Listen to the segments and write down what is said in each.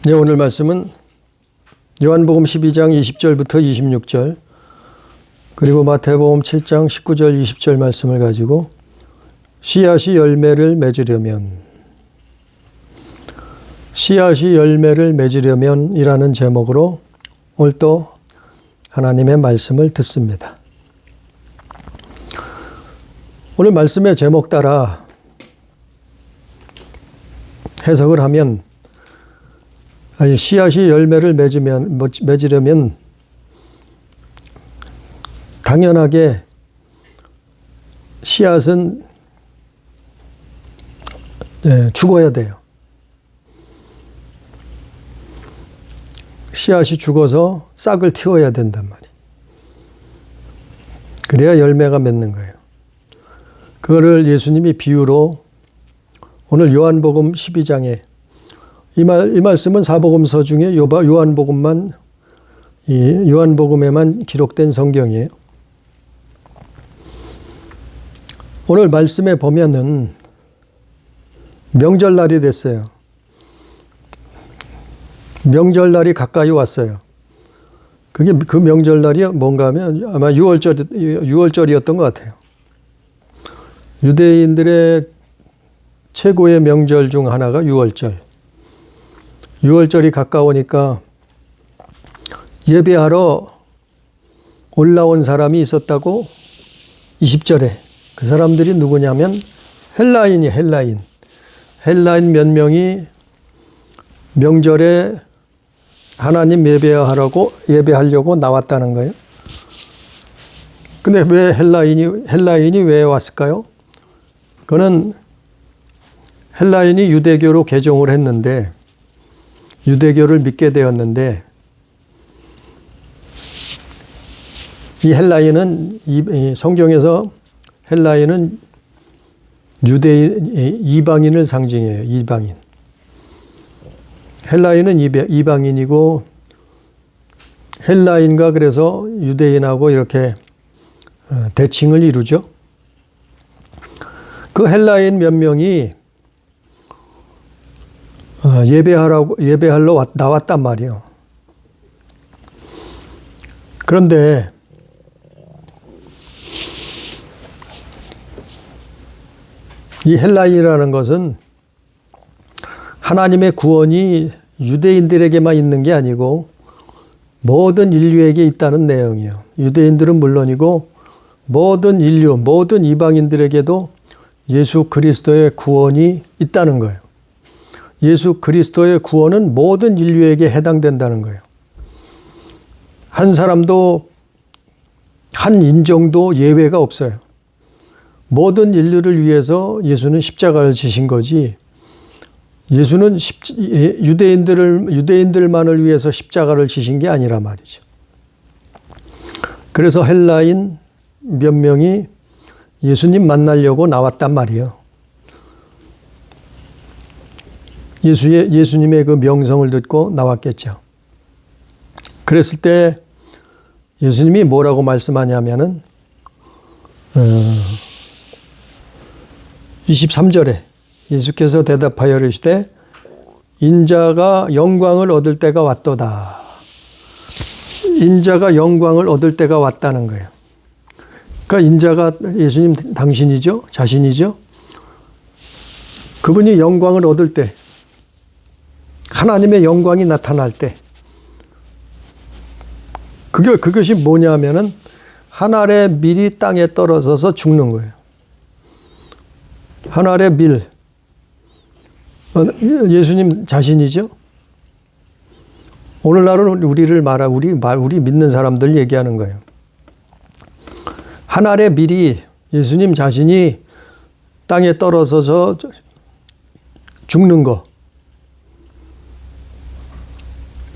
네, 오늘 말씀은 요한복음 12장 20절부터 26절 그리고 마태복음 7장 19절 20절 말씀을 가지고 씨앗이 열매를 맺으려면 이라는 제목으로 오늘 또 하나님의 말씀을 듣습니다. 오늘 말씀의 제목 따라 해석을 하면 씨앗이 열매를 맺으려면 당연하게 씨앗은 죽어야 돼요. 씨앗이 죽어서 싹을 틔워야 된단 말이에요. 그래야 열매가 맺는 거예요. 그거를 예수님이 비유로 오늘 요한복음 12장에 이 말씀은 사복음서 중에 요한복음에만 기록된 성경이에요. 오늘 말씀에 보면은 명절날이 됐어요. 명절날이 가까이 왔어요. 그게 그 명절날이 뭔가 하면 아마 6월절이었던 것 같아요. 유대인들의 최고의 명절 중 하나가 6월절. 6월절이 가까우니까 예배하러 올라온 사람이 있었다고 20절에 그 사람들이 누구냐면 헬라인 몇 명이 명절에 하나님 예배하려고 나왔다는 거예요. 근데 왜 헬라인이 왜 왔을까요? 그는 헬라인이 유대교로 개종을 했는데 유대교를 믿게 되었는데 이 헬라인은 성경에서 헬라인은 이방인을 상징해요. 이방인. 헬라인은 이방인이고 헬라인과 그래서 유대인하고 이렇게 대칭을 이루죠. 그 헬라인 몇 명이 예배하러 나왔단 말이에요. 그런데 이 헬라인이라는 것은 하나님의 구원이 유대인들에게만 있는 게 아니고 모든 인류에게 있다는 내용이에요. 유대인들은 물론이고 모든 인류, 모든 이방인들에게도 예수 그리스도의 구원이 있다는 거예요. 예수 그리스도의 구원은 모든 인류에게 해당된다는 거예요. 한 사람도 한 인종도 예외가 없어요. 모든 인류를 위해서 예수는 십자가를 지신 거지 예수는 유대인들만을 위해서 십자가를 지신 게 아니라 말이죠. 그래서 헬라인 몇 명이 예수님 만나려고 나왔단 말이에요. 예수님의 그 명성을 듣고 나왔겠죠. 그랬을 때 예수님이 뭐라고 말씀하냐면은 23절에 예수께서 대답하여 이르시되 인자가 영광을 얻을 때가 왔도다. 인자가 영광을 얻을 때가 왔다는 거예요. 그러니까 인자가 예수님 당신이죠? 자신이죠? 그분이 영광을 얻을 때 하나님의 영광이 나타날 때 그것이 뭐냐면은 하늘의 밀이 땅에 떨어져서 죽는 거예요. 하늘의 밀. 예수님 자신이죠? 오늘날은 우리 믿는 사람들 얘기하는 거예요. 하늘의 밀이 예수님 자신이 땅에 떨어져서 죽는 거.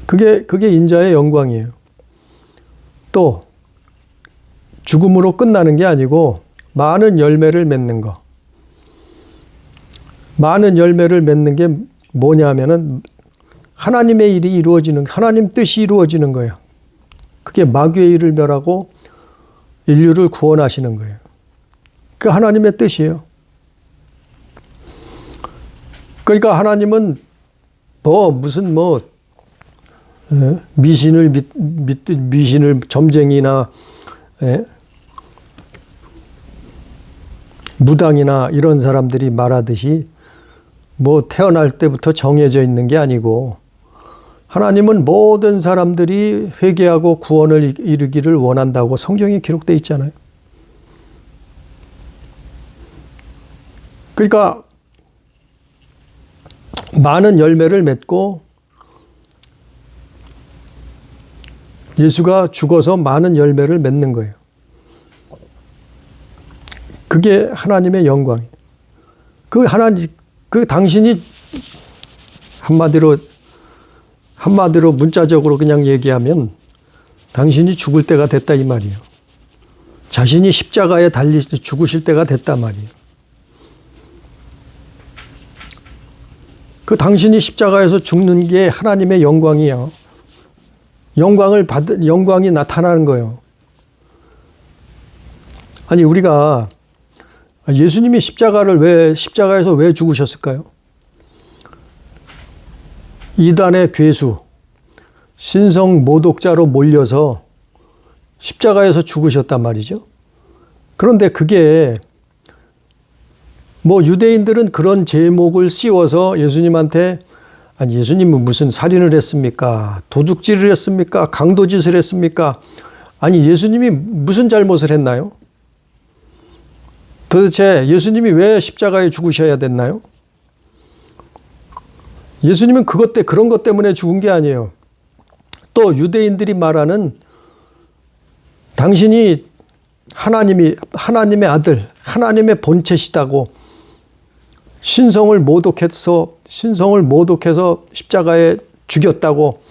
그게 인자의 영광이에요. 또 죽음으로 끝나는 게 아니고 많은 열매를 맺는 거. 많은 열매를 맺는 게 뭐냐면은 하나님의 일이 이루어지는, 하나님 뜻이 이루어지는 거예요. 그게 마귀의 일을 멸하고 인류를 구원하시는 거예요. 그 하나님의 뜻이에요. 그러니까 하나님은 무슨 미신을 점쟁이나 무당이나 이런 사람들이 말하듯이 뭐 태어날 때부터 정해져 있는 게 아니고 하나님은 모든 사람들이 회개하고 구원을 이루기를 원한다고 성경에 기록되어 있잖아요. 그러니까 많은 열매를 맺고 예수가 죽어서 많은 열매를 맺는 거예요. 그게 하나님의 영광이에요. 그 당신이 한마디로 문자적으로 그냥 얘기하면 당신이 죽을 때가 됐다 이 말이에요. 자신이 십자가에 죽으실 때가 됐단 말이에요. 그 당신이 십자가에서 죽는 게 하나님의 영광이에요. 영광이 나타나는 거예요. 아니, 우리가 예수님이 십자가에서 왜 죽으셨을까요? 이단의 괴수, 신성 모독자로 몰려서 십자가에서 죽으셨단 말이죠. 그런데 그게 뭐 유대인들은 그런 제목을 씌워서 예수님한테 아니 예수님은 무슨 살인을 했습니까? 도둑질을 했습니까? 강도짓을 했습니까? 아니 예수님이 무슨 잘못을 했나요? 도대체 예수님이 왜 십자가에 죽으셔야 됐나요? 예수님은 그런 것 때문에 죽은 게 아니에요. 또 유대인들이 말하는 당신이 하나님의 아들, 하나님의 본체시다고 신성을 모독해서 십자가에 죽였다고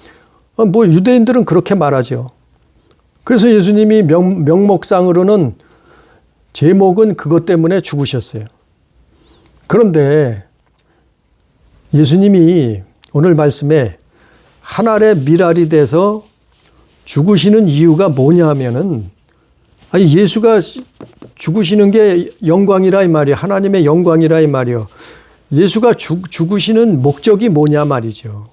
뭐 유대인들은 그렇게 말하죠. 그래서 예수님이 명목상으로는 제목은 그것 때문에 죽으셨어요. 그런데 예수님이 오늘 말씀에 한 알의 밀알이 돼서 죽으시는 이유가 뭐냐 하면은 아니 예수가 죽으시는 게 영광이라 이 말이에요. 하나님의 영광이라 이 말이에요. 예수가 죽으시는 목적이 뭐냐 말이죠.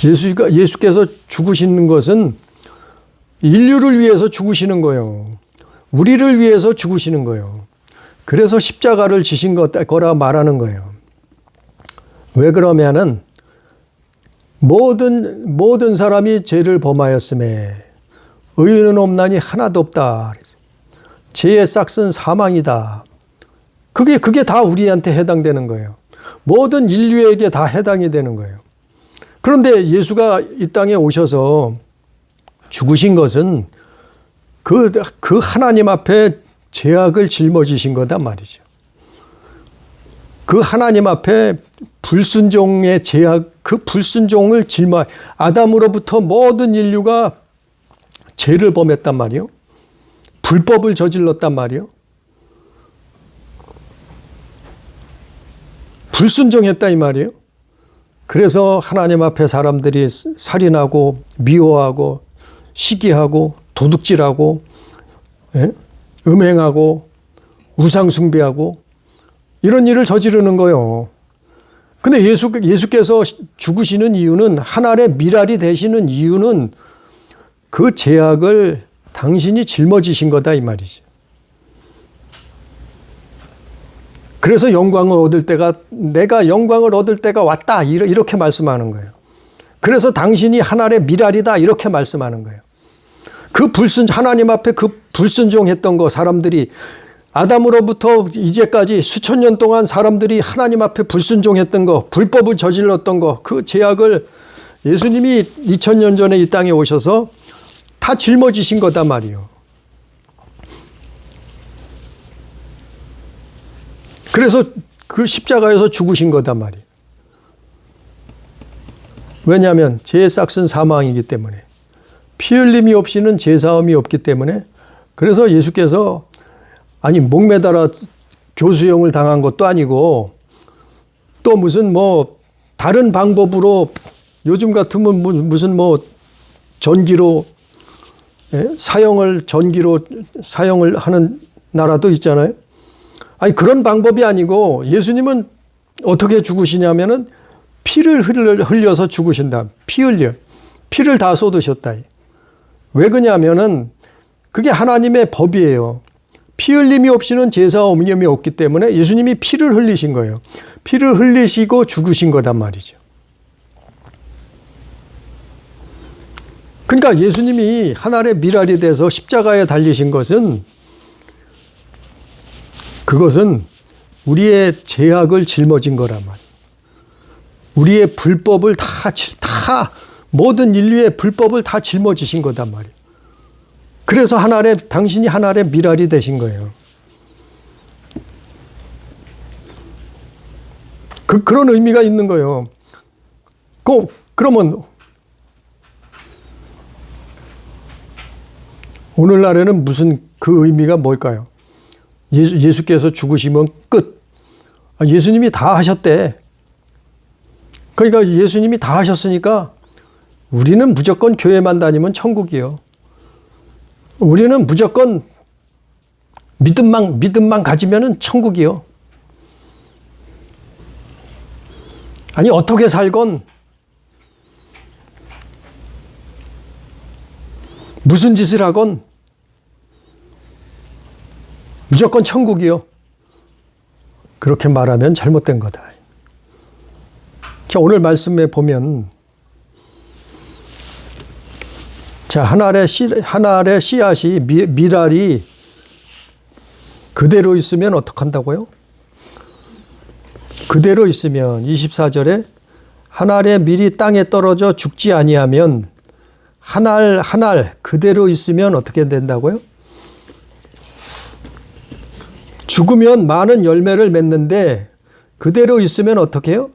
예수께서 죽으시는 것은 인류를 위해서 죽으시는 거예요. 우리를 위해서 죽으시는 거예요. 그래서 십자가를 지신 거라 말하는 거예요. 왜 그러면은 모든 사람이 죄를 범하였음에 의인은 없나니 하나도 없다. 죄의 싹은 사망이다. 그게 다 우리한테 해당되는 거예요. 모든 인류에게 다 해당이 되는 거예요. 그런데 예수가 이 땅에 오셔서 죽으신 것은 그 하나님 앞에 죄악을 짊어지신 거단 말이죠. 그 하나님 앞에 불순종의 죄악, 그 불순종을 아담으로부터 모든 인류가 죄를 범했단 말이요. 불법을 저질렀단 말이요. 불순종했다 이 말이에요. 그래서 하나님 앞에 사람들이 살인하고 미워하고 시기하고 도둑질하고 음행하고 우상숭배하고 이런 일을 저지르는 거예요. 근데 예수께서 죽으시는 이유는 하나의 밀알이 되시는 이유는 그 죄악을 당신이 짊어지신 거다 이 말이죠. 그래서 내가 영광을 얻을 때가 왔다 이렇게 말씀하는 거예요. 그래서 당신이 하나의 밀알이다 이렇게 말씀하는 거예요. 하나님 앞에 그 불순종했던 거 사람들이 아담으로부터 이제까지 수천 년 동안 사람들이 하나님 앞에 불순종했던 거, 불법을 저질렀던 거, 그 죄악을 예수님이 2000년 전에 이 땅에 오셔서 다 짊어지신 거단 말이에요. 그래서 그 십자가에서 죽으신 거단 말이에요. 왜냐하면 죄의 싹은 사망이기 때문에 피 흘림이 없이는 죄사함이 없기 때문에 그래서 예수께서 아니 목매달아 교수형을 당한 것도 아니고 또 무슨 뭐 다른 방법으로 요즘 같으면 무슨 뭐 전기로 사형을 하는 나라도 있잖아요. 아니 그런 방법이 아니고 예수님은 어떻게 죽으시냐면은 피를 흘려서 죽으신다. 피를 다 쏟으셨다. 왜 그러냐면은 그게 하나님의 법이에요. 피 흘림이 없이는 제사 옴념이 없기 때문에 예수님이 피를 흘리신 거예요. 피를 흘리시고 죽으신 거단 말이죠. 그러니까 예수님이 하늘의 미랄이 돼서 십자가에 달리신 것은 그것은 우리의 죄악을 짊어진 거란 말이에요. 우리의 불법을 다 모든 인류의 불법을 다 짊어지신 거단 말이에요. 그래서 당신이 하늘의 미랄이 되신 거예요. 그런 의미가 있는 거예요. 그러면 오늘날에는 무슨 그 의미가 뭘까요? 예수께서 죽으시면 끝. 예수님이 다 하셨대. 그러니까 예수님이 다 하셨으니까 우리는 무조건 교회만 다니면 천국이요. 우리는 무조건 믿음만 가지면은 천국이요. 아니 어떻게 살건 무슨 짓을 하건 무조건 천국이요. 그렇게 말하면 잘못된 거다. 자, 오늘 말씀에 보면 자, 하늘의 씨앗이 미랄이 그대로 있으면 어떡한다고요? 그대로 있으면 24절에 하늘의 밀이 땅에 떨어져 죽지 아니하면 한 알 그대로 있으면 어떻게 된다고요? 죽으면 많은 열매를 맺는데 그대로 있으면 어떻게 해요?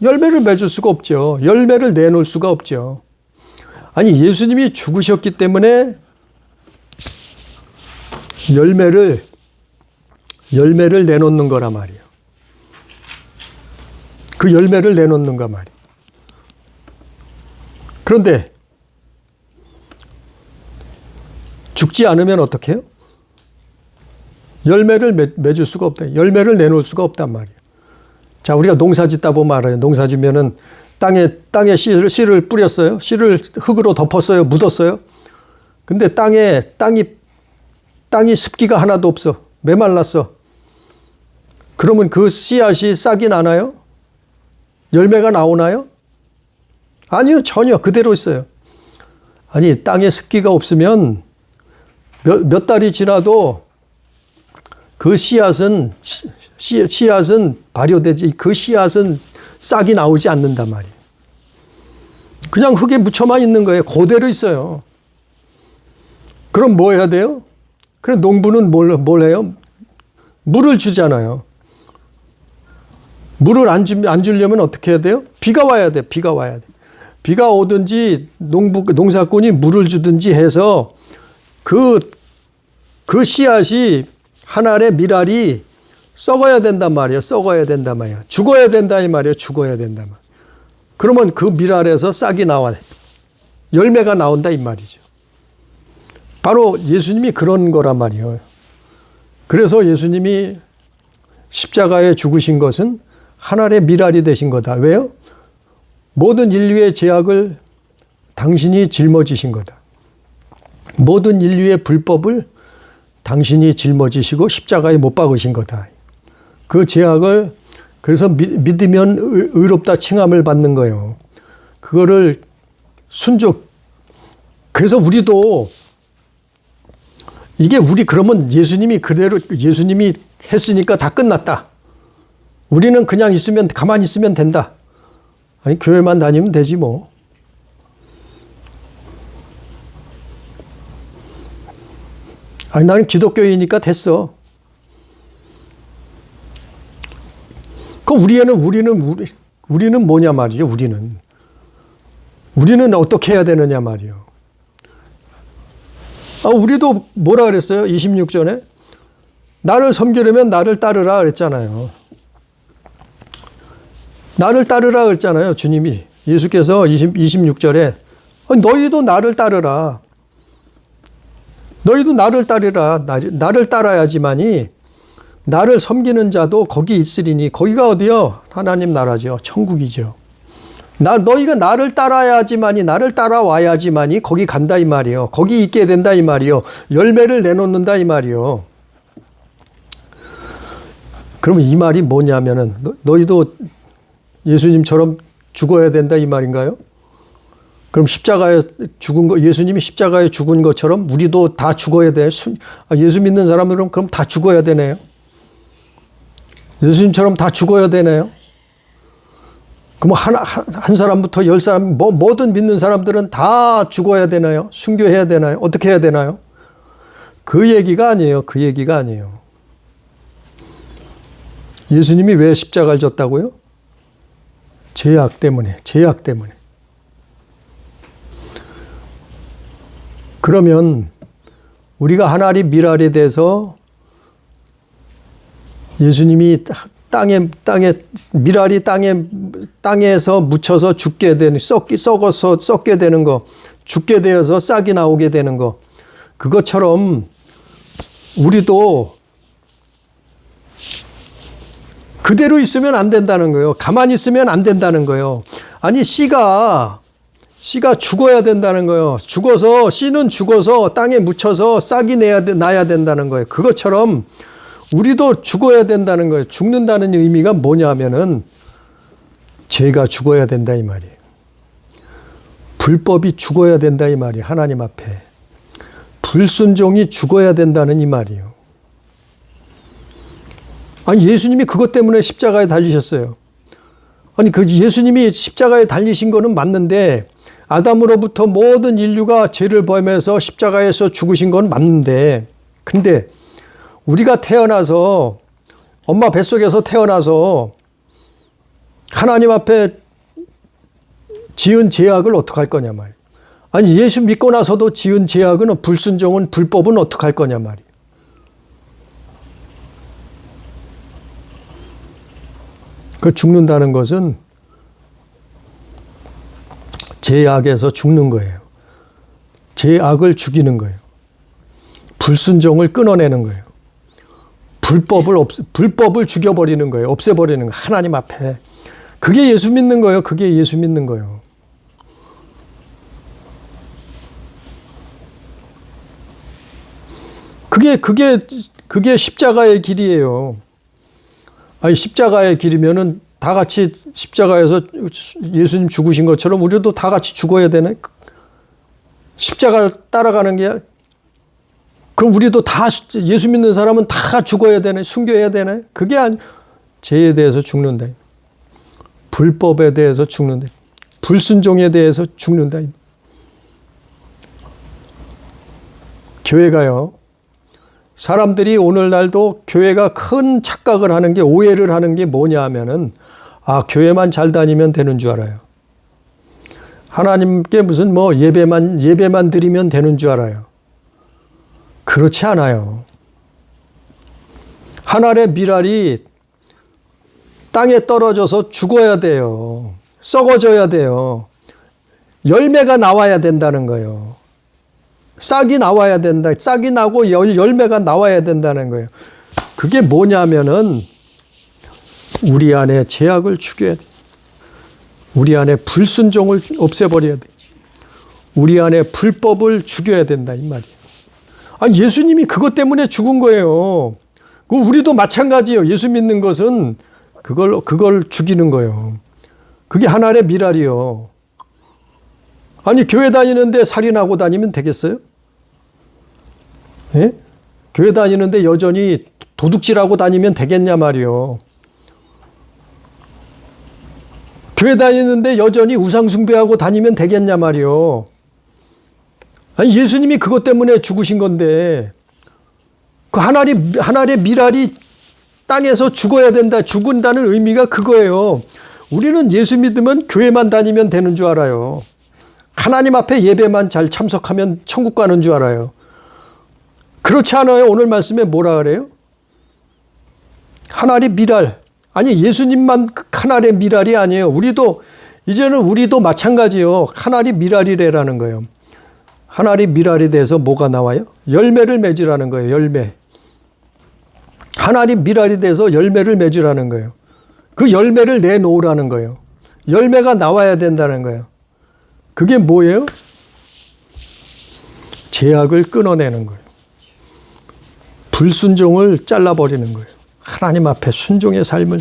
열매를 맺을 수가 없죠. 열매를 내놓을 수가 없죠. 아니 예수님이 죽으셨기 때문에 열매를 내놓는 거란 말이에요. 그 열매를 내놓는가 말이에요. 그런데 죽지 않으면 어떻게 해요? 열매를 맺을 수가 없다. 열매를 내놓을 수가 없단 말이에요. 자, 우리가 농사 짓다 보면 알아요. 농사 지면은 땅에 씨를 뿌렸어요. 씨를 흙으로 덮었어요. 묻었어요. 근데 땅이 습기가 하나도 없어. 메말랐어. 그러면 그 씨앗이 싹이 나나요? 열매가 나오나요? 아니요. 전혀 그대로 있어요. 아니 땅에 습기가 없으면 몇 달이 지나도 그 씨앗은 발효되지 그 씨앗은 싹이 나오지 않는단 말이에요. 그냥 흙에 묻혀만 있는 거예요. 그대로 있어요. 그럼 뭐 해야 돼요? 그럼 농부는 뭘 해요? 물을 주잖아요. 물을 안 주려면 어떻게 해야 돼요? 비가 와야 돼. 비가 와야 돼. 비가 오든지 농사꾼이 물을 주든지 해서 그 씨앗이 하늘의 미랄이 썩어야 된단 말이에요. 썩어야 된단 말이에요. 죽어야 된다 이 말이에요. 죽어야 된단 말이에요. 그러면 그 미랄에서 싹이 나와 열매가 나온다 이 말이죠. 바로 예수님이 그런 거란 말이에요. 그래서 예수님이 십자가에 죽으신 것은 하늘의 미랄이 되신 거다. 왜요? 모든 인류의 죄악을 당신이 짊어지신 거다. 모든 인류의 불법을 당신이 짊어지시고 십자가에 못 박으신 거다. 그 죄악을 그래서 믿으면 의롭다 칭함을 받는 거예요. 그거를 그래서 우리도 이게 그러면 예수님이 했으니까 다 끝났다. 우리는 그냥 가만히 있으면 된다. 아니 교회만 다니면 되지 뭐. 아니 나는 기독교이니까 됐어. 우리는 뭐냐 말이죠. 우리는 어떻게 해야 되느냐 말이요. 우리도 뭐라 그랬어요? 26절에 나를 섬기려면 나를 따르라 그랬잖아요. 나를 따르라 그랬잖아요. 주님이 예수께서 26절에 너희도 나를 따르라. 너희도 나를 따르라. 나를 따라야지만이 나를 섬기는 자도 거기 있으리니 거기가 어디요? 하나님 나라죠. 천국이죠. 너희가 나를 따라야지만이, 나를 따라와야지만이 거기 간다 이 말이요. 거기 있게 된다 이 말이요. 열매를 내놓는다 이 말이요. 그러면 이 말이 뭐냐면은 너희도 예수님처럼 죽어야 된다 이 말인가요? 그럼 십자가에 죽은 거, 예수님이 십자가에 죽은 것처럼 우리도 다 죽어야 돼. 예수 믿는 사람들은 그럼 다 죽어야 되네요. 예수님처럼 다 죽어야 되네요. 그럼 한 사람부터 10사람, 뭐든 믿는 사람들은 다 죽어야 되나요? 순교해야 되나요? 어떻게 해야 되나요? 그 얘기가 아니에요. 그 얘기가 아니에요. 예수님이 왜 십자가를 졌다고요? 죄악 때문에, 죄악 때문에. 그러면 우리가 하나님 미랄에 대해서 예수님이 미랄이 땅에서 묻혀서 죽게 되는, 썩어서 썩게 되는 거, 죽게 되어서 싹이 나오게 되는 거, 그것처럼 우리도 그대로 있으면 안 된다는 거예요. 가만히 있으면 안 된다는 거예요. 아니, 씨가 죽어야 된다는 거예요. 씨는 죽어서 땅에 묻혀서 싹이 나야 된다는 거예요. 그것처럼 우리도 죽어야 된다는 거예요. 죽는다는 의미가 뭐냐면은 죄가 죽어야 된다 이 말이에요. 불법이 죽어야 된다 이 말이에요. 하나님 앞에. 불순종이 죽어야 된다는 이 말이에요. 아니, 예수님이 그것 때문에 십자가에 달리셨어요. 아니, 예수님이 십자가에 달리신 거는 맞는데, 아담으로부터 모든 인류가 죄를 범해서 십자가에서 죽으신 건 맞는데, 근데 우리가 태어나서, 엄마 뱃속에서 태어나서 하나님 앞에 지은 죄악을 어떡할 거냐 말이에요. 아니, 예수 믿고 나서도 지은 죄악은, 불순종은, 불법은 어떡할 거냐 말이에요. 그 죽는다는 것은 죄악에서 죽는 거예요. 죄악을 죽이는 거예요. 불순종을 끊어내는 거예요. 불법을 죽여버리는 거예요. 없애버리는 거예요. 하나님 앞에. 그게 예수 믿는 거예요. 그게 예수 믿는 거예요. 그게 십자가의 길이에요. 아니, 십자가의 길이면은 다 같이 십자가에서 예수님 죽으신 것처럼 우리도 다 같이 죽어야 되네. 십자가를 따라가는 게, 그럼 우리도 다, 예수 믿는 사람은 다 죽어야 되네. 순교해야 되네. 그게 아니, 죄에 대해서 죽는다. 불법에 대해서 죽는다. 불순종에 대해서 죽는다. 교회가요. 사람들이 오늘날도 교회가 큰 착각을 하는 게, 오해를 하는 게 뭐냐 하면은, 교회만 잘 다니면 되는 줄 알아요. 하나님께 무슨 예배만 드리면 되는 줄 알아요. 그렇지 않아요. 하늘의 미랄이 땅에 떨어져서 죽어야 돼요. 썩어져야 돼요. 열매가 나와야 된다는 거예요. 싹이 나와야 된다. 싹이 나고 열매가 나와야 된다는 거예요. 그게 뭐냐면은 우리 안에 죄악을 죽여야 돼. 우리 안에 불순종을 없애버려야 돼. 우리 안에 불법을 죽여야 된다 이 말이에요. 아니, 예수님이 그것 때문에 죽은 거예요. 우리도 마찬가지예요. 예수 믿는 것은 그걸 죽이는 거예요. 그게 하나의 미랄이요. 아니, 교회 다니는데 살인하고 다니면 되겠어요? 예? 교회 다니는데 여전히 도둑질하고 다니면 되겠냐 말이요. 교회 다니는데 여전히 우상숭배하고 다니면 되겠냐 말이요. 아니, 예수님이 그것 때문에 죽으신 건데, 그 하나의 미랄이 땅에서 죽어야 된다, 죽은다는 의미가 그거예요. 우리는 예수 믿으면 교회만 다니면 되는 줄 알아요. 하나님 앞에 예배만 잘 참석하면 천국 가는 줄 알아요. 그렇지 않아요. 오늘 말씀에 뭐라 그래요? 하나의 미랄. 아니, 예수님만 하나의 미랄이 아니에요. 이제는 우리도 마찬가지요. 하나의 미랄이래라는 거예요. 하나의 미랄에 대해서 뭐가 나와요? 열매를 맺으라는 거예요. 열매. 하나의 미랄에 대해서 열매를 맺으라는 거예요. 그 열매를 내놓으라는 거예요. 열매가 나와야 된다는 거예요. 그게 뭐예요? 죄악을 끊어내는 거예요. 불순종을 잘라버리는 거예요. 하나님 앞에 순종의 삶을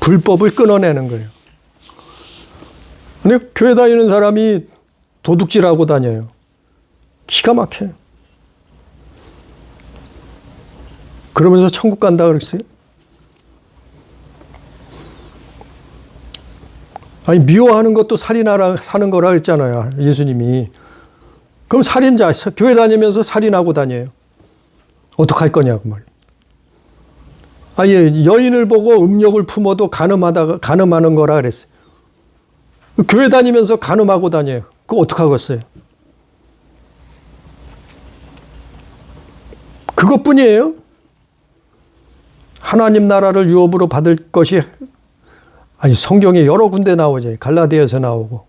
불법을 끊어내는 거예요. 아니, 교회 다니는 사람이 도둑질하고 다녀요. 기가 막혀요. 그러면서 천국 간다 그랬어요? 아니, 미워하는 것도 살인하라 사는 거라 그랬잖아요. 예수님이. 그럼 살인자, 교회 다니면서 살인하고 다녀요. 어떡할 거냐고 말이에요. 아예 여인을 보고 음욕을 품어도 간음하는 거라 그랬어요. 교회 다니면서 간음하고 다녀요. 그거 어떡하겠어요? 그것뿐이에요? 하나님 나라를 유업으로 받을 것이, 아니, 성경에 여러 군데 나오죠. 갈라디아에서 나오고,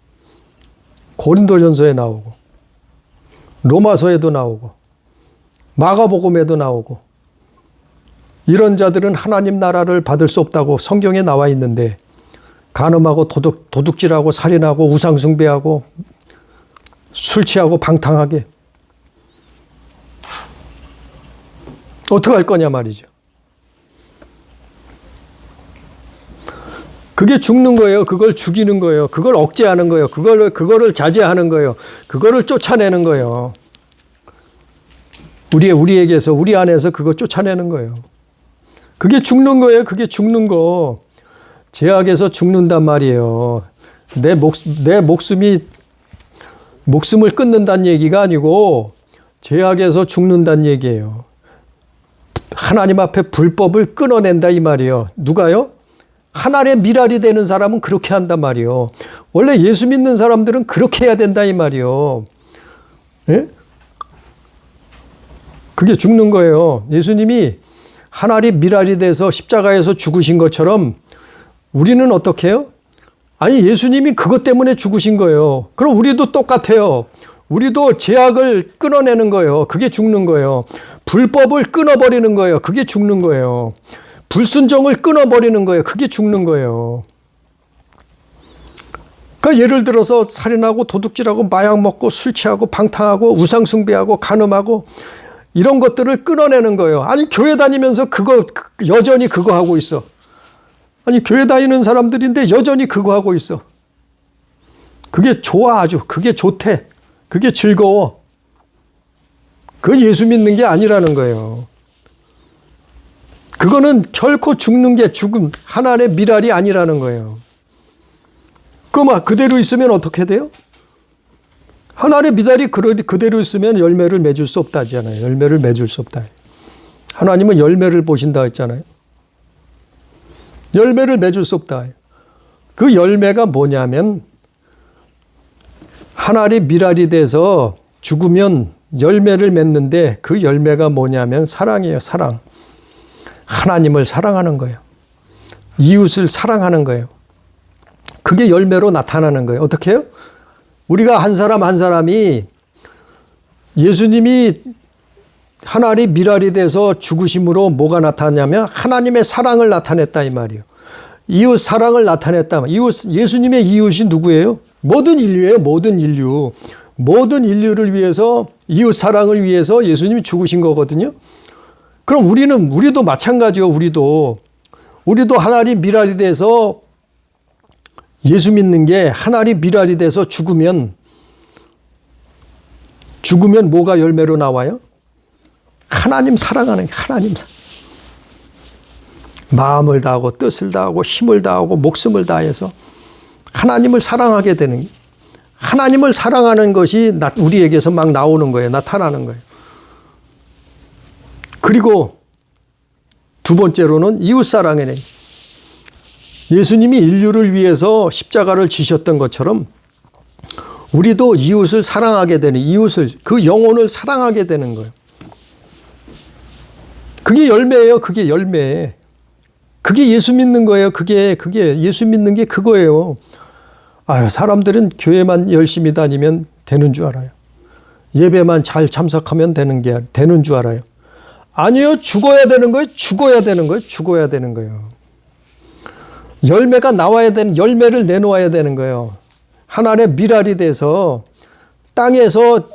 고린도전서에 나오고, 로마서에도 나오고, 마가복음에도 나오고, 이런 자들은 하나님 나라를 받을 수 없다고 성경에 나와 있는데, 간음하고 도둑질하고 살인하고 우상숭배하고 술 취하고 방탕하게 어떻게 할 거냐 말이죠. 그게 죽는 거예요. 그걸 죽이는 거예요. 그걸 억제하는 거예요. 그거를 자제하는 거예요. 그거를 쫓아내는 거예요. 우리에게서, 우리 안에서 그거 쫓아내는 거예요. 그게 죽는 거예요. 그게 죽는 거. 죄악에서 죽는단 말이에요. 내 목숨을 끊는다는 얘기가 아니고 죄악에서 죽는다는 얘기예요. 하나님 앞에 불법을 끊어낸다 이 말이에요. 누가요? 하나님의 미랄이 되는 사람은 그렇게 한단 말이에요. 원래 예수 믿는 사람들은 그렇게 해야 된다 이 말이에요. 예? 그게 죽는 거예요. 예수님이 하나님 미랄이 돼서 십자가에서 죽으신 것처럼 우리는 어떻게 해요? 아니, 예수님이 그것 때문에 죽으신 거예요. 그럼 우리도 똑같아요. 우리도 죄악을 끊어내는 거예요. 그게 죽는 거예요. 불법을 끊어버리는 거예요. 그게 죽는 거예요. 불순종을 끊어버리는 거예요. 그게 죽는 거예요. 그러니까 예를 들어서 살인하고 도둑질하고 마약 먹고 술 취하고 방탕하고 우상숭배하고 간음하고 이런 것들을 끊어내는 거예요. 아니, 교회 다니면서 여전히 그거 하고 있어. 아니, 교회 다니는 사람들인데 여전히 그거 하고 있어. 그게 좋아, 아주. 그게 좋대. 그게 즐거워. 그건 예수 믿는 게 아니라는 거예요. 그거는 결코 죽는 게 죽음, 하나님의 미랄이 아니라는 거예요. 그럼 그대로 있으면 어떻게 돼요? 하나님의 미랄이 그대로 있으면 열매를 맺을 수 없다잖아요. 열매를 맺을 수 없다. 하나님은 열매를 보신다 했잖아요. 열매를 맺을 수 없다. 그 열매가 뭐냐면 하나님 미랄이 돼서 죽으면 열매를 맺는데 그 열매가 뭐냐면 사랑이에요. 사랑. 하나님을 사랑하는 거예요. 이웃을 사랑하는 거예요. 그게 열매로 나타나는 거예요. 어떻게 해요? 우리가 한 사람 한 사람이 예수님이 하나님 미랄이 돼서 죽으심으로 뭐가 나타나냐면 하나님의 사랑을 나타냈다 이 말이에요. 이웃 사랑을 나타냈다. 예수님의 이웃이 누구예요? 모든 인류예요. 모든 인류. 모든 인류를 위해서 이웃 사랑을 위해서 예수님이 죽으신 거거든요. 그럼 우리도 마찬가지요. 우리도 하나님 미랄이 돼서 예수 믿는 게 하나님 미랄이 돼서 죽으면 뭐가 열매로 나와요? 하나님 사랑하는 게 하나님 사랑. 마음을 다하고 뜻을 다하고 힘을 다하고 목숨을 다해서 하나님을 사랑하게 되는, 하나님을 사랑하는 것이 우리에게서 막 나오는 거예요. 나타나는 거예요. 그리고 두 번째로는 이웃사랑이네. 예수님이 인류를 위해서 십자가를 지셨던 것처럼 우리도 이웃을 사랑하게 되는, 그 영혼을 사랑하게 되는 거예요. 그게 열매예요. 그게 열매. 그게 예수 믿는 거예요. 그게 예수 믿는 게 그거예요. 사람들은 교회만 열심히 다니면 되는 줄 알아요. 예배만 잘 참석하면 되는 줄 알아요. 아니요. 죽어야 되는 거예요. 죽어야 되는 거예요. 죽어야 되는 거예요. 열매가 나와야 되는, 열매를 내놓아야 되는 거예요. 하나님의 밀알이 돼서 땅에서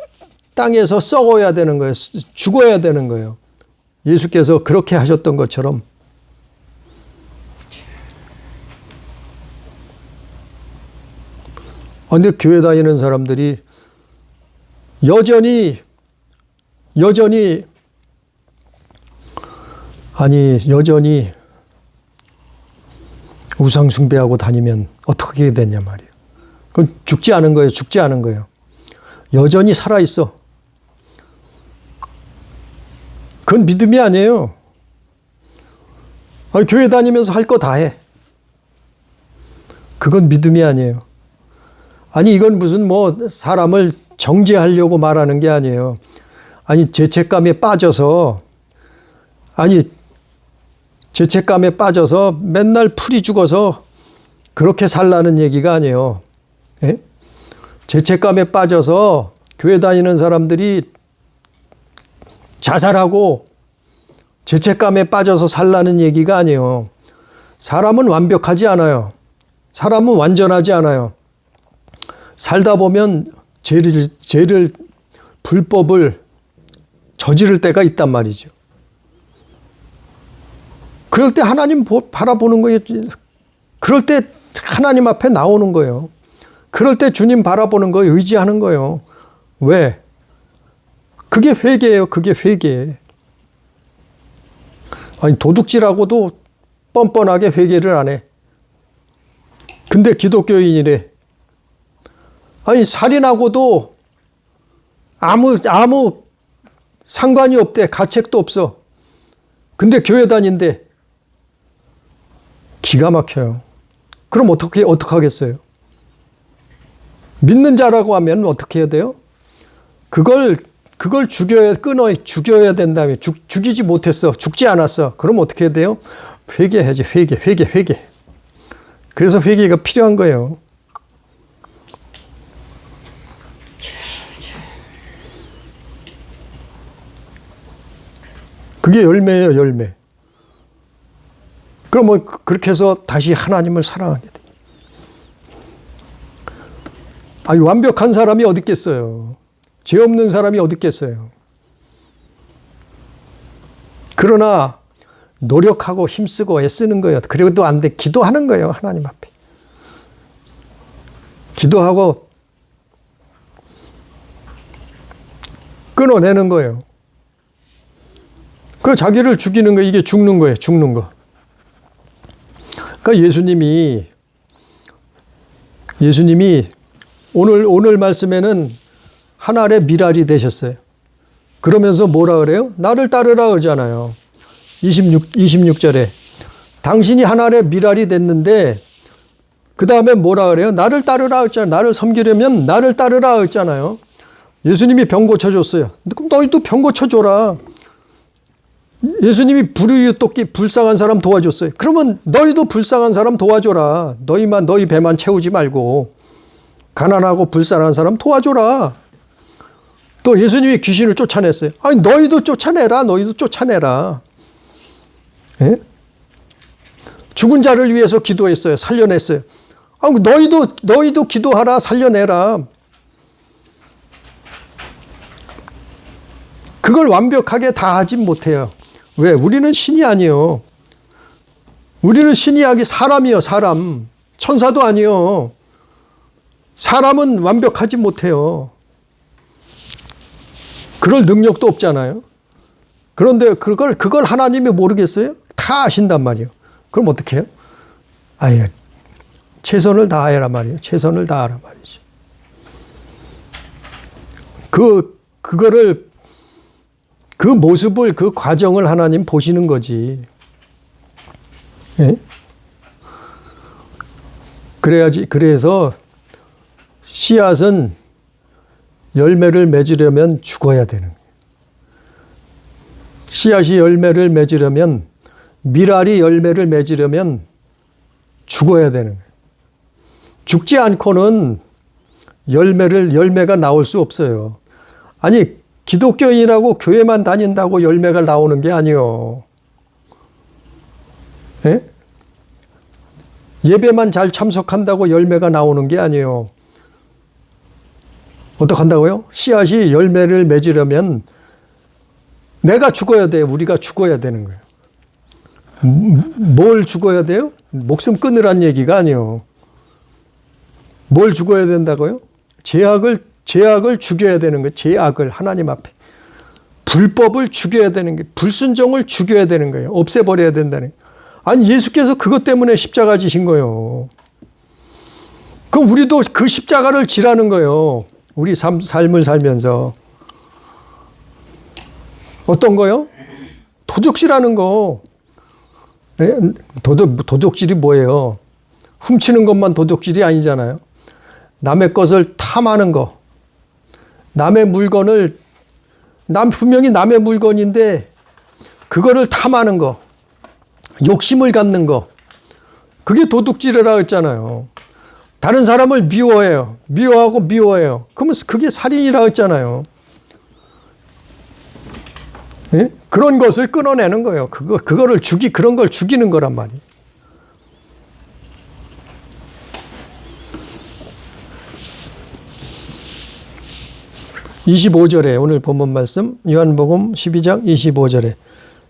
썩어야 되는 거예요. 죽어야 되는 거예요. 예수께서 그렇게 하셨던 것처럼. 근데 교회 다니는 사람들이 여전히 우상 숭배하고 다니면 어떻게 되냐 말이에요. 그건 죽지 않은 거예요. 죽지 않은 거예요. 여전히 살아있어. 그건 믿음이 아니에요. 아니, 교회 다니면서 할 거 다 해. 그건 믿음이 아니에요. 아니, 이건 무슨 사람을 정죄하려고 말하는 게 아니에요. 아니, 죄책감에 빠져서 맨날 풀이 죽어서 그렇게 살라는 얘기가 아니에요. 예? 죄책감에 빠져서 교회 다니는 사람들이 자살하고 죄책감에 빠져서 살라는 얘기가 아니에요. 사람은 완벽하지 않아요. 사람은 완전하지 않아요. 살다 보면 불법을 저지를 때가 있단 말이죠. 그럴 때 하나님 바라보는 거예요. 그럴 때 하나님 앞에 나오는 거예요. 그럴 때 주님 바라보는 거예요. 의지하는 거예요. 왜? 그게 회개예요. 그게 회개. 아니, 도둑질하고도 뻔뻔하게 회개를 안 해. 근데 기독교인이래. 아니, 살인하고도 아무 상관이 없대. 가책도 없어. 근데 교회 다닌대. 기가 막혀요. 그럼 어떻게 하겠어요? 믿는 자라고 하면 어떻게 해야 돼요? 그걸 죽여야 된다며. 죽이지 못했어. 죽지 않았어. 그럼 어떻게 해야 돼요? 회개해야지. 회개. 그래서 회개가 필요한 거예요. 그게 열매예요, 열매. 그럼 그렇게 해서 다시 하나님을 사랑하게 돼. 완벽한 사람이 어디 있겠어요? 죄 없는 사람이 어디 있겠어요? 그러나 노력하고 힘쓰고 애쓰는 거예요. 그래도 안 돼. 기도하는 거예요, 하나님 앞에. 기도하고 끊어내는 거예요. 그 자기를 죽이는 거, 이게 죽는 거예요. 죽는 거. 그러니까 예수님이 오늘 말씀에는 하나의 밀알이 되셨어요. 그러면서 뭐라 그래요? 나를 따르라 그러잖아요. 26절에. 당신이 하나의 밀알이 됐는데 그 다음에 뭐라 그래요? 나를 따르라 했잖아요. 나를 섬기려면 나를 따르라 했잖아요. 예수님이 병 고쳐줬어요. 그럼 너희도 병 고쳐줘라. 예수님이 불우유토끼 불쌍한 사람 도와줬어요. 그러면 너희도 불쌍한 사람 도와줘라. 너희 배만 채우지 말고 가난하고 불쌍한 사람 도와줘라. 또 예수님이 귀신을 쫓아냈어요. 아니, 너희도 쫓아내라. 예? 죽은 자를 위해서 기도했어요. 살려냈어요. 아니, 너희도 기도하라. 살려내라. 그걸 완벽하게 다 하진 못해요. 왜? 우리는 신이 아니요. 우리는 신이 아기 사람이요, 사람. 천사도 아니요. 사람은 완벽하지 못해요. 그럴 능력도 없잖아요. 그런데 그걸 하나님이 모르겠어요? 다 아신단 말이에요. 그럼 어떻게 해요? 아예 최선을 다해라 말이에요. 최선을 다하라 말이죠. 그 모습을, 그 과정을 하나님 보시는 거지. 예? 그래서 씨앗은 열매를 맺으려면 죽어야 되는 거예요. 씨앗이 열매를 맺으려면, 밀알이 열매를 맺으려면 죽어야 되는 거예요. 죽지 않고는 열매가 나올 수 없어요. 아니, 기독교인이라고 교회만 다닌다고 열매가 나오는 게 아니요. 예? 예배만 잘 참석한다고 열매가 나오는 게 아니에요. 어떡한다고요? 씨앗이 열매를 맺으려면 내가 죽어야 돼요. 우리가 죽어야 되는 거예요. 뭘 죽어야 돼요? 목숨 끊으란 얘기가 아니에요. 뭘 죽어야 된다고요? 죄악을 죽여야 되는 거예요. 죄악을 하나님 앞에. 불법을 죽여야 되는 거예요. 불순종을 죽여야 되는 거예요. 없애버려야 된다는 거예요. 아니 예수께서 그것 때문에 십자가 지신 거예요. 그럼 우리도 그 십자가를 지라는 거예요. 우리 삶을 살면서. 어떤 거요? 도둑질하는 거. 도둑질이 뭐예요? 훔치는 것만 도둑질이 아니잖아요. 남의 것을 탐하는 거. 남의 물건을 분명히 남의 물건인데 그거를 탐하는 거. 욕심을 갖는 거. 그게 도둑질이라고 했잖아요. 다른 사람을 미워해요. 미워해요. 그러면 그게 살인이라고 했잖아요. 예? 그런 것을 끊어내는 거예요. 그런 걸 죽이는 거란 말이에요. (25절에) 오늘 본문 말씀 요한복음 12장 25절에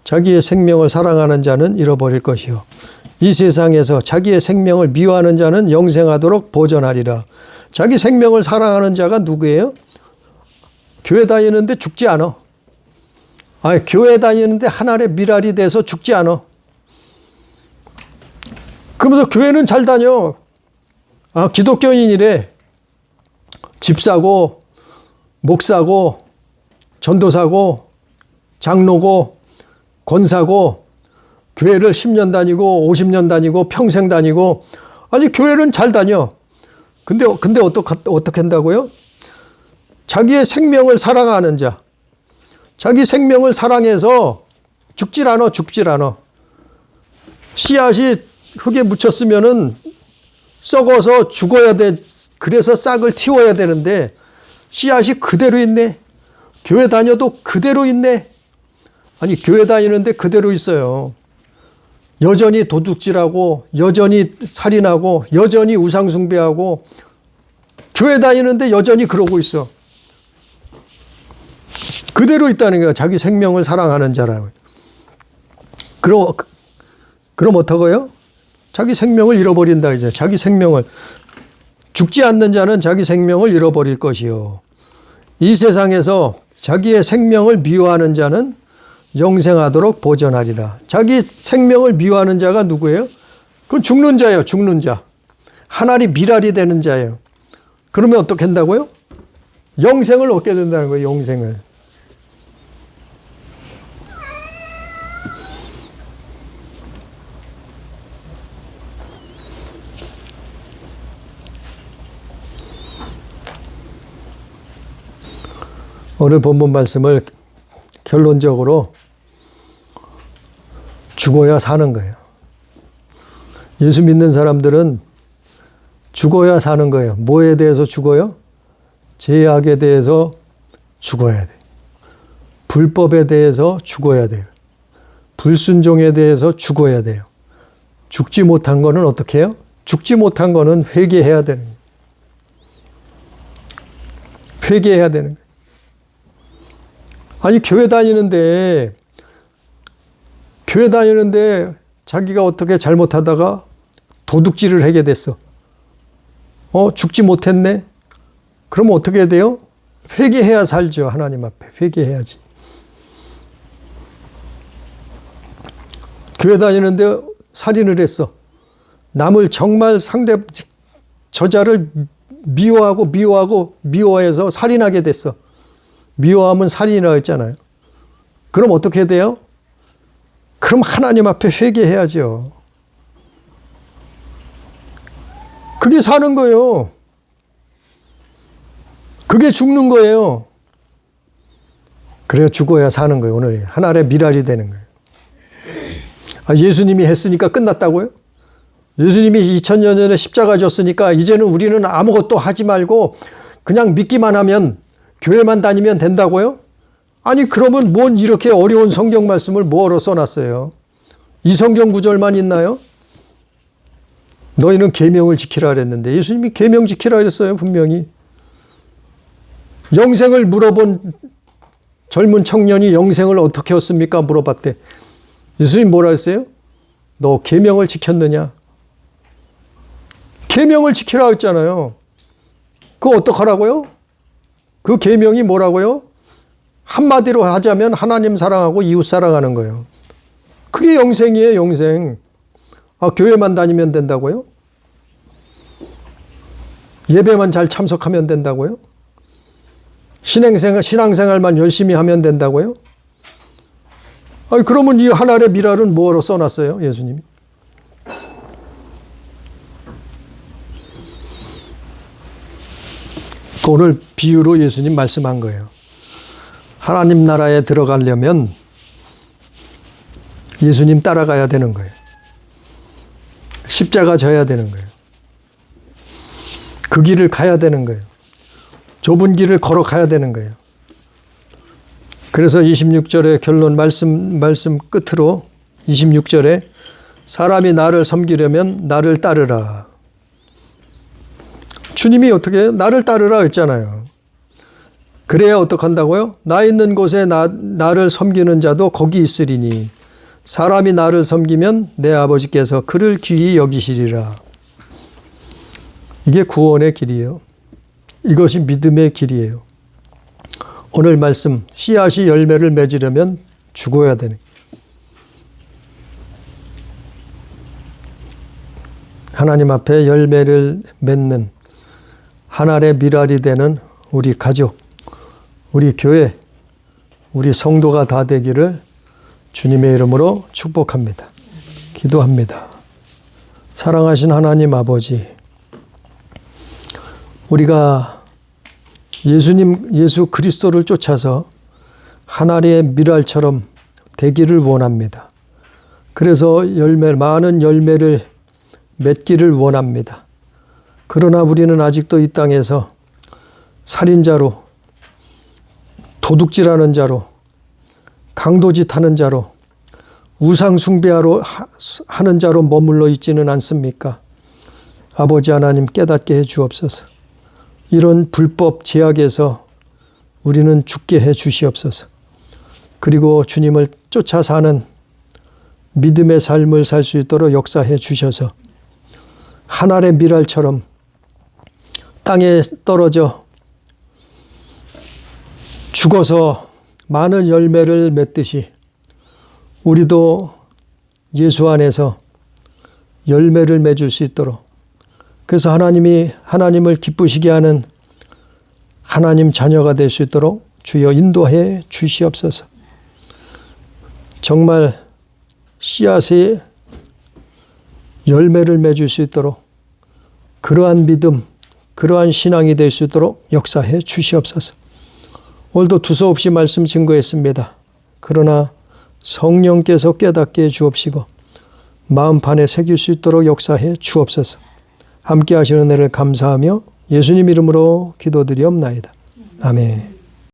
자기의 생명을 사랑하는 자는 잃어버릴 것이요 이 세상에서 자기의 생명을 미워하는 자는 영생하도록 보존하리라. 자기 생명을 사랑하는 자가 누구예요? 교회 다니는데 죽지 않아. 교회 다니는데 하늘의 미랄이 돼서 죽지 않아. 그러면서 교회는 잘 다녀. 기독교인이래. 집사고 목사고 전도사고 장로고 권사고 교회를 10년 다니고 50년 다니고 평생 다니고 아니 교회는 잘 다녀. 근데 어떻게 한다고요? 자기의 생명을 사랑하는 자. 자기 생명을 사랑해서 죽질 않아. 씨앗이 흙에 묻혔으면은 썩어서 죽어야 돼. 그래서 싹을 틔워야 되는데 씨앗이 그대로 있네. 교회 다녀도 그대로 있네. 아니 교회 다니는데 그대로 있어요. 여전히 도둑질하고 여전히 살인하고 여전히 우상숭배하고 교회 다니는데 여전히 그러고 있어. 그대로 있다는 거야. 자기 생명을 사랑하는 자라고. 그럼 어떡해요? 자기 생명을 잃어버린다 이제. 자기 생명을 죽지 않는 자는 자기 생명을 잃어버릴 것이요. 이 세상에서 자기의 생명을 미워하는 자는 영생하도록 보존하리라. 자기 생명을 미워하는 자가 누구예요? 그건 죽는 자예요. 죽는 자. 하늘이 미랄이 되는 자예요. 그러면 어떻게 한다고요? 영생을 얻게 된다는 거예요. 영생을. 오늘 본문 말씀을 결론적으로 죽어야 사는 거예요. 예수 믿는 사람들은 죽어야 사는 거예요. 뭐에 대해서 죽어요? 죄악에 대해서 죽어야 돼요. 불법에 대해서 죽어야 돼요. 불순종에 대해서 죽어야 돼요. 죽지 못한 거는 어떻게 해요? 죽지 못한 거는 회개해야 되는 거예요. 회개해야 되는 거예요. 아니 교회 다니는데 자기가 어떻게 잘못하다가 도둑질을 하게 됐어. 죽지 못했네. 그러면 어떻게 해야 돼요? 회개해야 살죠. 하나님 앞에 회개해야지. 교회 다니는데 살인을 했어. 남을 정말 저자를 미워해서 살인하게 됐어. 미워하면 살인이라고 했잖아요. 그럼 어떻게 해야 돼요? 그럼 하나님 앞에 회개해야죠. 그게 사는 거예요. 그게 죽는 거예요. 그래야 죽어야 사는 거예요. 오늘 하늘의 미랄이 되는 거예요. 예수님이 했으니까 끝났다고요? 예수님이 2000년 전에 십자가 졌으니까 이제는 우리는 아무것도 하지 말고 그냥 믿기만 하면 교회만 다니면 된다고요? 아니 그러면 뭔 이렇게 어려운 성경 말씀을 뭐로 써놨어요? 이 성경 구절만 있나요? 너희는 계명을 지키라 그랬는데 예수님이 계명 지키라 그랬어요. 분명히. 영생을 물어본 젊은 청년이 영생을 어떻게 얻습니까? 물어봤대. 예수님 뭐라 했어요? 너 계명을 지켰느냐? 계명을 지키라 했잖아요. 그거 어떡하라고요? 그 계명이 뭐라고요? 한마디로 하자면 하나님 사랑하고 이웃 사랑하는 거예요. 그게 영생이에요, 영생. 아, 교회만 다니면 된다고요? 예배만 잘 참석하면 된다고요? 신앙생활만 열심히 하면 된다고요? 아니, 그러면 이 한 알의 미랄은 뭐로 써놨어요, 예수님이? 오늘 비유로 예수님 말씀한 거예요. 하나님 나라에 들어가려면 예수님 따라가야 되는 거예요. 십자가 져야 되는 거예요. 그 길을 가야 되는 거예요. 좁은 길을 걸어가야 되는 거예요. 그래서 26절의 결론 말씀 끝으로 26절에 사람이 나를 섬기려면 나를 따르라. 주님이 어떻게 나를 따르라 했잖아요. 그래야 어떡한다고요? 나 있는 곳에 나를 섬기는 자도 거기 있으리니 사람이 나를 섬기면 내 아버지께서 그를 귀히 여기시리라. 이게 구원의 길이에요. 이것이 믿음의 길이에요. 오늘 말씀 씨앗이 열매를 맺으려면 죽어야 되는 하나님 앞에 열매를 맺는 하나의 미랄이 되는 우리 가족, 우리 교회, 우리 성도가 다 되기를 주님의 이름으로 축복합니다. 기도합니다. 사랑하신 하나님 아버지, 우리가 예수 그리스도를 쫓아서 하나의 미랄처럼 되기를 원합니다. 그래서 많은 열매를 맺기를 원합니다. 그러나 우리는 아직도 이 땅에서 살인자로, 도둑질하는 자로, 강도짓하는 자로, 우상 숭배하러 하는 자로 머물러 있지는 않습니까? 아버지 하나님 깨닫게 해 주옵소서. 이런 불법 제약에서 우리는 죽게 해 주시옵소서. 그리고 주님을 쫓아 사는 믿음의 삶을 살 수 있도록 역사해 주셔서 한 알의 미랄처럼 땅에 떨어져 죽어서 많은 열매를 맺듯이 우리도 예수 안에서 열매를 맺을 수 있도록, 그래서 하나님을 기쁘시게 하는 하나님 자녀가 될 수 있도록 주여 인도해 주시옵소서. 정말 씨앗의 열매를 맺을 수 있도록 그러한 믿음, 그러한 신앙이 될 수 있도록 역사해 주시옵소서. 오늘도 두서없이 말씀 증거했습니다. 그러나 성령께서 깨닫게 해 주옵시고 마음판에 새길 수 있도록 역사해 주옵소서. 함께 하시는 은혜를 감사하며 예수님 이름으로 기도드리옵나이다. 아멘.